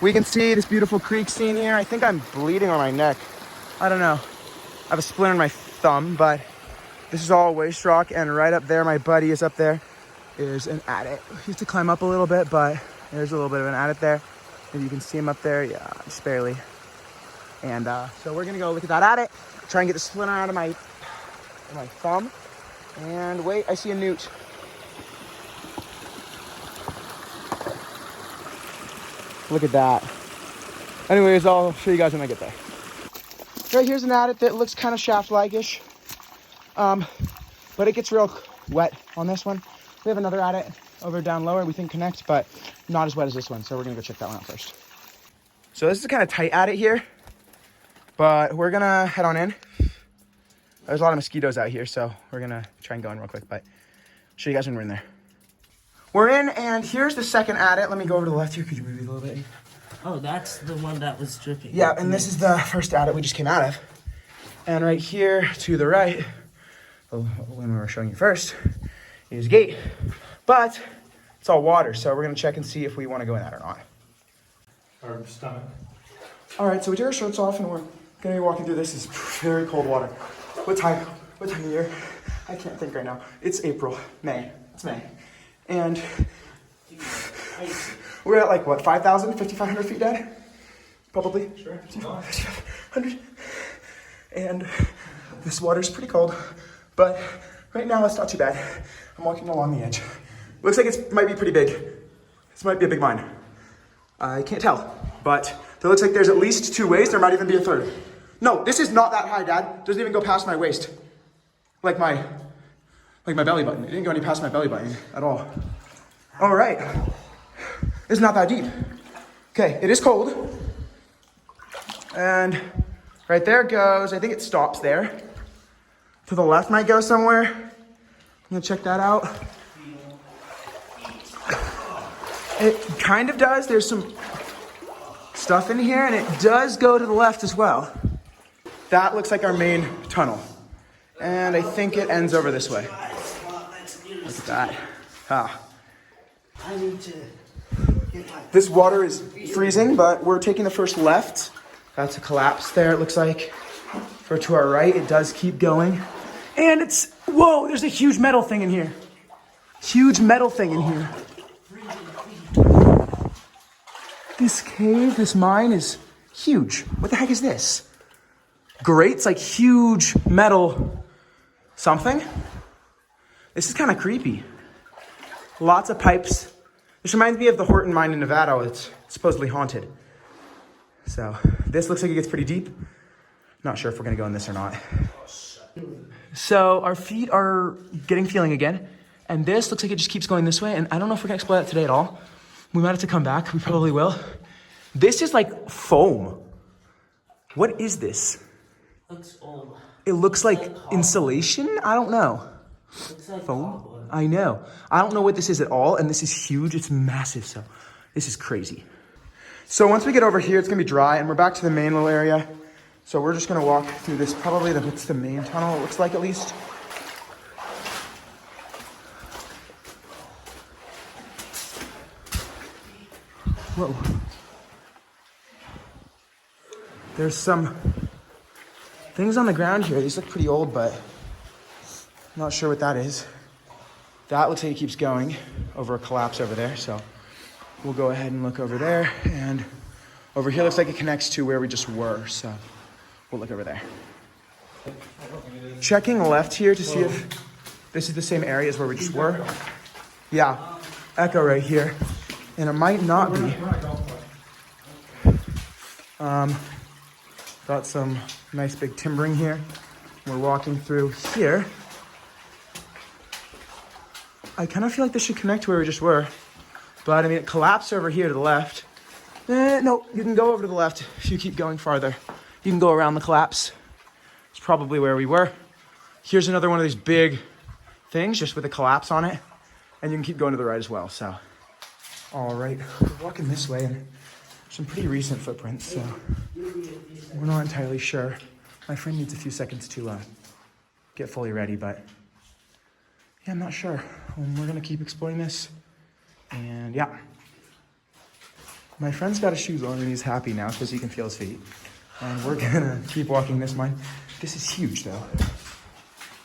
We can see this beautiful creek scene here. I think I'm bleeding on my neck. I don't know. I have a splinter in my thumb, but this is all waste rock. And right up there, my buddy is up there, is an adit. You have to climb up a little bit, but there's a little bit of an adit there. Maybe you can see him up there. Yeah, just barely. And so we're gonna go look at that adit, try and get the splinter out of my thumb. And wait, I see a newt. Look at that. Anyways, I'll show you guys when I get there. Right here's an adit that looks kind of shaft-like-ish. But it gets real wet on this one. We have another adit over down lower we think connects, but not as wet as this one. So we're gonna go check that one out first. So this is a kind of tight adit here, but we're gonna head on in. There's a lot of mosquitoes out here, so we're gonna try and go in real quick, but I'll show you guys when we're in there. We're in, and here's the second adit. Let me go over to the left here. Could you move it a little bit? Oh, that's the one that was dripping. Yeah, and this is the first adit we just came out of. And right here to the right, when we were showing you first, is a gate. But it's all water, so we're gonna check and see if we wanna go in that or not. Our stomach. All right, so we took our shirts off and we're gonna be walking through this. It's very cold water. What time of year? I can't think right now. It's April, May. It's May. And we're at like what, 5,000, 5,500 feet, Dad? Probably. Sure. 5,500. And this water's pretty cold, but right now it's not too bad. I'm walking along the edge. Looks like it might be pretty big. This might be a big mine. I can't tell, but it looks like there's at least 2 ways. There might even be a third. No, this is not that high, Dad. Doesn't even go past my waist. Like my belly button. It didn't go any past my belly button at all. All right. It's not that deep. Okay, it is cold. And right there goes, I think it stops there. To the left might go somewhere. I'm gonna check that out. It kind of does. There's some stuff in here, and it does go to the left as well. That looks like our main tunnel. And I think it ends over this way. Look at that. Ah. I need to get my... This water is freezing, but we're taking the first left. That's a collapse there, it looks like. For to our right, it does keep going. And it's, whoa, there's a huge metal thing in here. Huge metal thing in here. This cave, this mine is huge. What the heck is this? Grates, like huge metal something. This is kind of creepy. Lots of pipes. This reminds me of the Horton mine in Nevada. It's supposedly haunted. So this looks like it gets pretty deep. Not sure if we're gonna go in this or not. So our feet are getting feeling again. And this looks like it just keeps going this way. And I don't know if we're gonna explore that today at all. We might have to come back. We probably will. This is like foam. What is this? Looks old. It looks like insulation? I don't know. Looks like Foam? cobweb. I know. I don't know what this is at all, and this is huge. It's massive, so this is crazy. So once we get over here, it's gonna be dry, and we're back to the main little area. So we're just gonna walk through this, probably it's the main tunnel, it looks like at least. Whoa. There's some things on the ground here. These look pretty old, but I'm not sure what that is. That looks like it keeps going over a collapse over there. So we'll go ahead and look over there. And over here looks like it connects to where we just were. So we'll look over there. Checking left here to see if this is the same area as where we just were. Yeah, echo right here. And it might not be. Got some nice big timbering here. We're walking through here. I kind of feel like this should connect to where we just were. But I mean, it collapsed over here to the left. No, you can go over to the left if you keep going farther. You can go around the collapse. It's probably where we were. Here's another one of these big things just with a collapse on it. And you can keep going to the right as well, so. All right, we're walking this way and some pretty recent footprints, so we're not entirely sure. My friend needs a few seconds to get fully ready, but yeah, I'm not sure. We're gonna keep exploring this, and yeah. My friend's got his shoes on and he's happy now because he can feel his feet. And we're gonna keep walking this mine. This is huge though.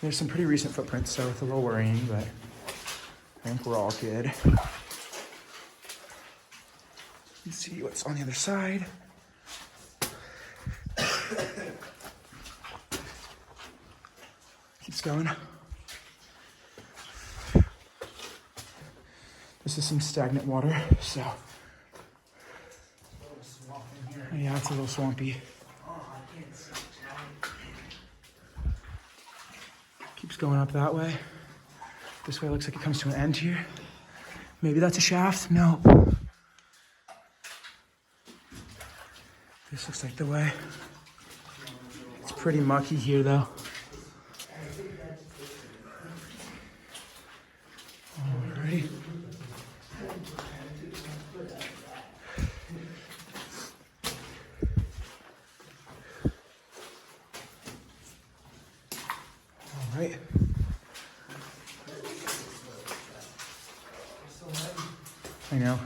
There's some pretty recent footprints, so it's a little worrying, but I think we're all good. Let's see what's on the other side. Keeps going. This is some stagnant water, so. Yeah, it's a little swampy. Keeps going up that way. This way looks like it comes to an end here. Maybe that's a shaft? No. This looks like the way. It's pretty mucky here though. Alrighty. Alright. I know.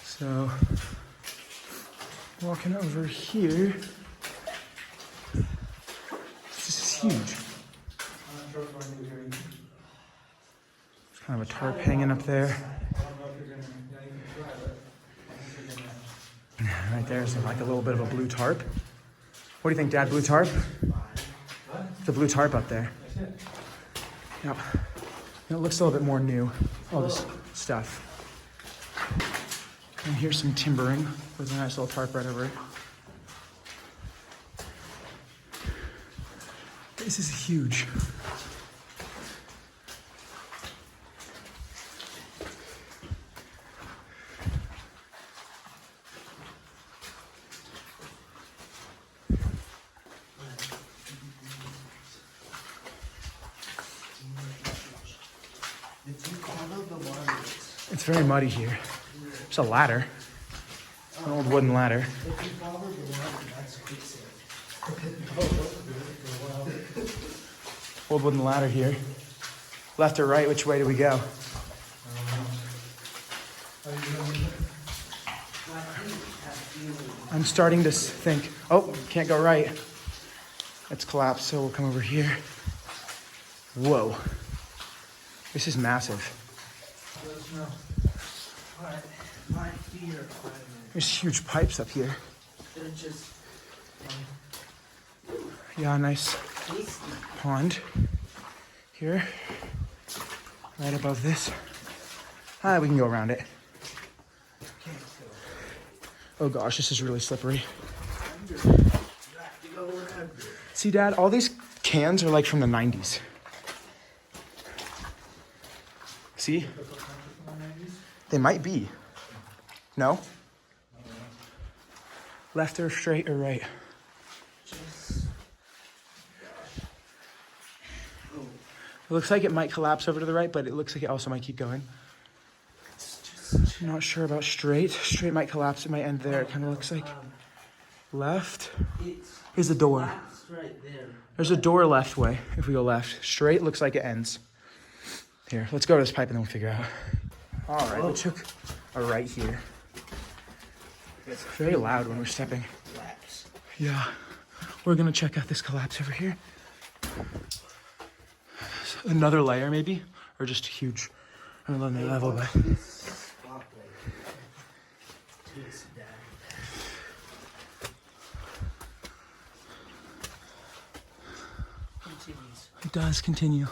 So, walking over here. This is huge. There's kind of a tarp hanging up there. Right there's like a little bit of a blue tarp. What do you think, Dad? Blue tarp? The blue tarp up there. Yep. And it looks a little bit more new. All this stuff. And here's some timbering with a nice little tarp right over it. This is huge. It's very muddy here. There's a ladder. An old wooden ladder. Old wooden ladder here. Left or right, which way do we go? I'm starting to think, oh, can't go right. It's collapsed, so we'll come over here. Whoa. This is massive. There's huge pipes up here. Yeah, nice pond here, right above this. We can go around it. Oh gosh, this is really slippery. See, Dad, all these cans are like from the 90s. See? They might be. No? Left or straight or right? It looks like it might collapse over to the right, but it looks like it also might keep going. I'm not sure about straight. Straight might collapse. It might end there. It kind of looks like. Left. Here's the door. There's a door left way if we go left. Straight looks like it ends. Here, let's go to this pipe and then we'll figure out. All right, we took a right here. It's very loud when we're stepping. Yeah, we're gonna check out this collapse over here. Another layer maybe, or just huge. I don't know the level, but. It does continue.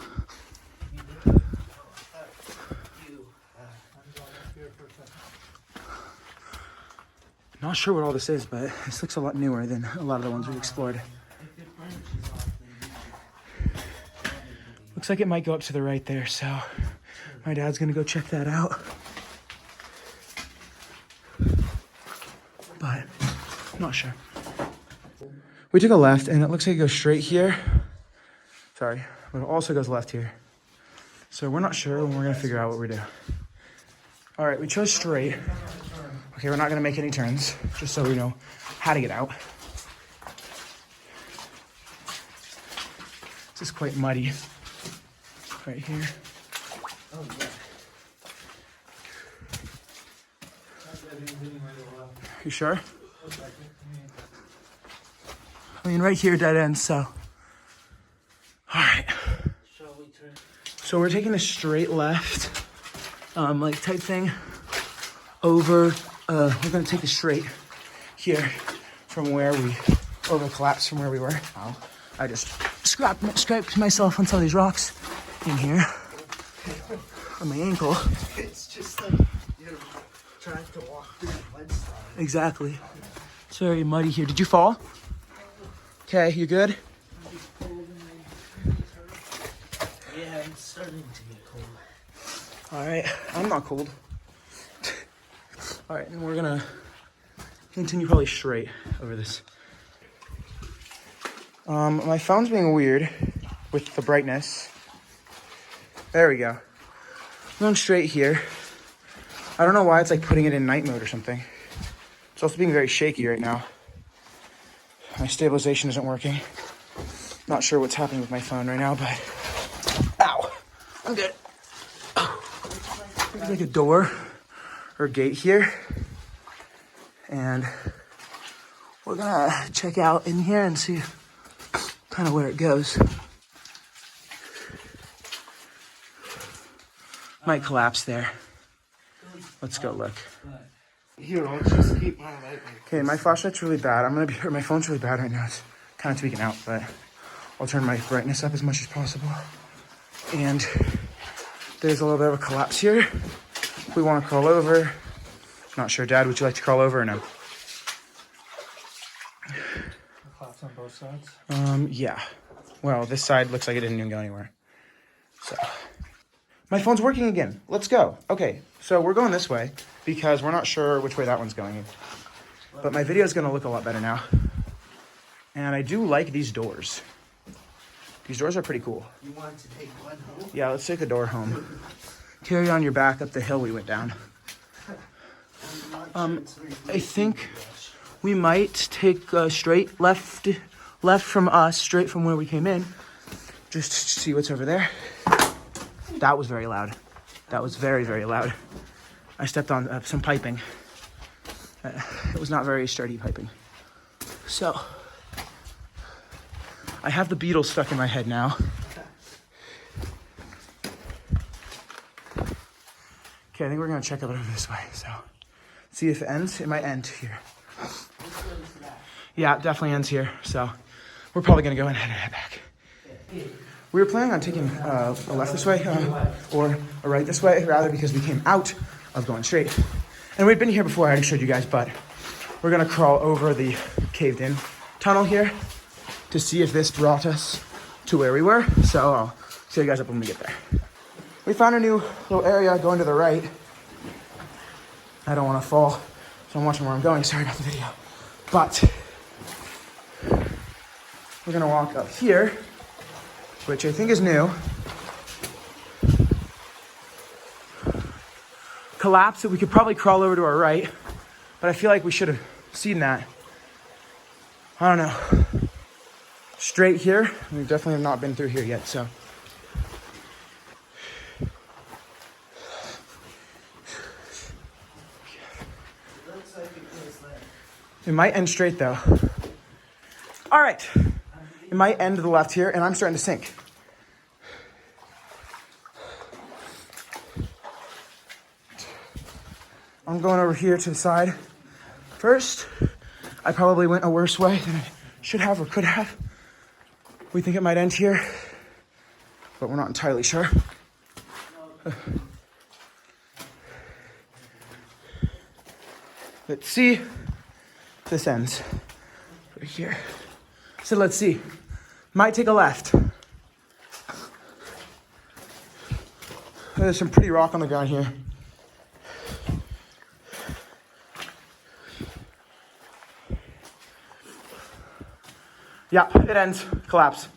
Not sure what all this is, but this looks a lot newer than a lot of the ones we've explored. Looks like it might go up to the right there, so my dad's gonna go check that out. But I'm not sure. We took a left and it looks like it goes straight here. Sorry, but it also goes left here. So we're not sure and we're gonna figure out what we do. All right, we chose straight. Okay, we're not gonna make any turns, just so we know how to get out. This is quite muddy. Right here. You sure? I mean, right here, dead end, so. All right. Shall we turn? So we're taking a straight left, like type thing, over, we're gonna take a straight here from where we, over the collapse from where we were. Oh, I just scraped myself on some of these rocks in here on my ankle. It's just like you're trying to walk through the mudslide. Exactly. It's very muddy here. Did you fall? Okay, you good? Yeah, I'm starting to get cold. All right, I'm not cold. All right, and we're gonna continue probably straight over this. My phone's being weird with the brightness. There we go. I'm going straight here. I don't know why it's like putting it in night mode or something. It's also being very shaky right now. My stabilization isn't working. Not sure what's happening with my phone right now, but ow, I'm good. There's like a door or gate here, and we're gonna check out in here and see kind of where it goes. Might collapse there. Let's go look. Here, I'll just keep my light. Okay, my flashlight's really bad. My phone's really bad right now. It's kind of tweaking out, but I'll turn my brightness up as much as possible. And there's a little bit of a collapse here. We want to crawl over. Not sure, Dad, would you like to crawl over or no? Collapse on both sides. Yeah. Well, this side looks like it didn't even go anywhere. So, my phone's working again. Let's go. Okay, so we're going this way because we're not sure which way that one's going. But my video is going to look a lot better now. And I do like these doors. These doors are pretty cool. You want to take one home? Yeah, let's take a door home. Carry on your back up the hill we went down. I think we might take straight left from us, straight from where we came in. Just to see what's over there. That was very loud. That was very, very loud. I stepped on some piping. It was not very sturdy piping. So, I have the Beatles stuck in my head now. Okay, I think we're gonna check out over this way, so. See if it ends. It might end here. Yeah, it definitely ends here, so. We're probably gonna go ahead and head back. We were planning on taking a left this way, or a right this way, rather, because we came out of going straight. And we'd been here before, I already showed you guys, but we're gonna crawl over the caved in tunnel here to see if this brought us to where we were. So I'll see you guys up when we get there. We found a new little area going to the right. I don't wanna fall, so I'm watching where I'm going, sorry about the video. But we're gonna walk up here, which I think is new. Collapse that we could probably crawl over to our right, but I feel like we should have seen that. I don't know. Straight here, we definitely have not been through here yet, so. It might end straight though. All right, it might end to the left here, and I'm starting to sink. I'm going over here to the side first. I probably went a worse way than I should have or could have. We think it might end here, but we're not entirely sure. Let's see if this ends right here. So let's see. Might take a left. There's some pretty rock on the ground here. Yeah, it ends. Collapse.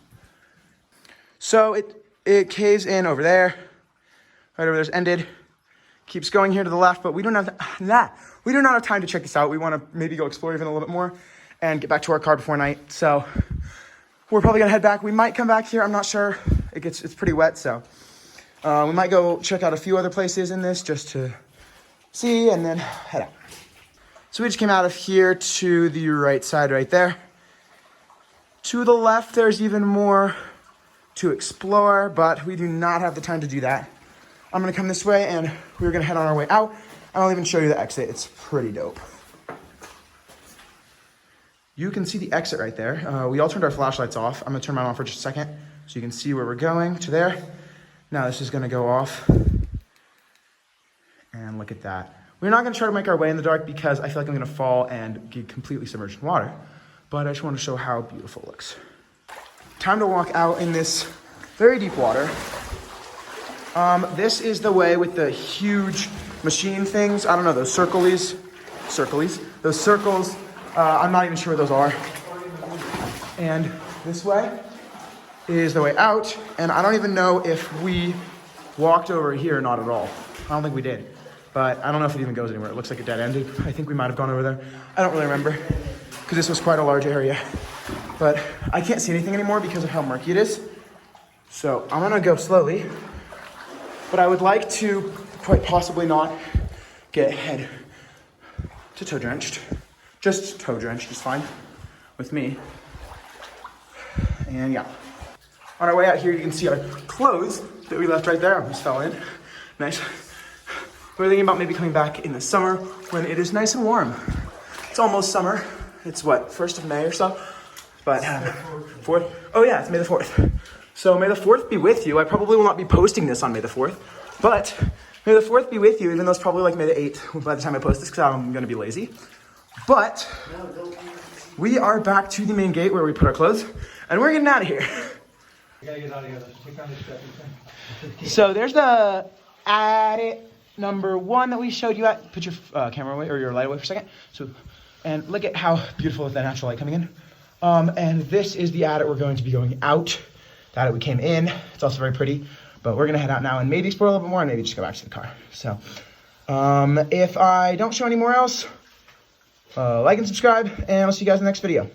So it caves in over there. Right over there's ended. Keeps going here to the left, but we don't have we do not have time to check this out. We want to maybe go explore even a little bit more and get back to our car before night. So we're probably gonna head back. We might come back here. I'm not sure. It's pretty wet, so we might go check out a few other places in this just to see and then head out. So we just came out of here to the right side right there. To the left, there's even more to explore, but we do not have the time to do that. I'm gonna come this way and we're gonna head on our way out. And I'll even show you the exit. It's pretty dope. You can see the exit right there. We all turned our flashlights off. I'm gonna turn mine on for just a second so you can see where we're going to there. Now this is gonna go off. And look at that. We're not gonna try to make our way in the dark because I feel like I'm gonna fall and get completely submerged in water. But I just wanna show how beautiful it looks. Time to walk out in this very deep water. This is the way with the huge machine things. I don't know, those circlies. Those circles. I'm not even sure what those are. And this way is the way out. And I don't even know if we walked over here or not at all. I don't think we did. But I don't know if it even goes anywhere. It looks like it dead-ended. I think we might have gone over there. I don't really remember because this was quite a large area. But I can't see anything anymore because of how murky it is. So I'm gonna go slowly. But I would like to quite possibly not get head to toe drenched. Just toe drenched is fine with me. And yeah. On our way out here, you can see our clothes that we left right there. I just fell in. Nice. We're thinking about maybe coming back in the summer when it is nice and warm. It's almost summer. It's what, 1st of May or so? But 4th? Oh yeah, it's May the 4th. So May the 4th be with you. I probably will not be posting this on May the 4th, but May the 4th be with you, even though it's probably like May the 8th by the time I post this because I'm gonna be lazy. But we are back to the main gate where we put our clothes and we're getting out of here. You gotta get out of here. Take down this stepping thing. So there's the adit number 1 that we showed you at. Put your camera away or your light away for a second. So, and look at how beautiful is that natural light coming in. And this is the adit we're going to be going out. The adit we came in. It's also very pretty, but we're gonna head out now and maybe explore a little bit more and maybe just go back to the car. So, if I don't show any more else, like and subscribe, and I'll see you guys in the next video.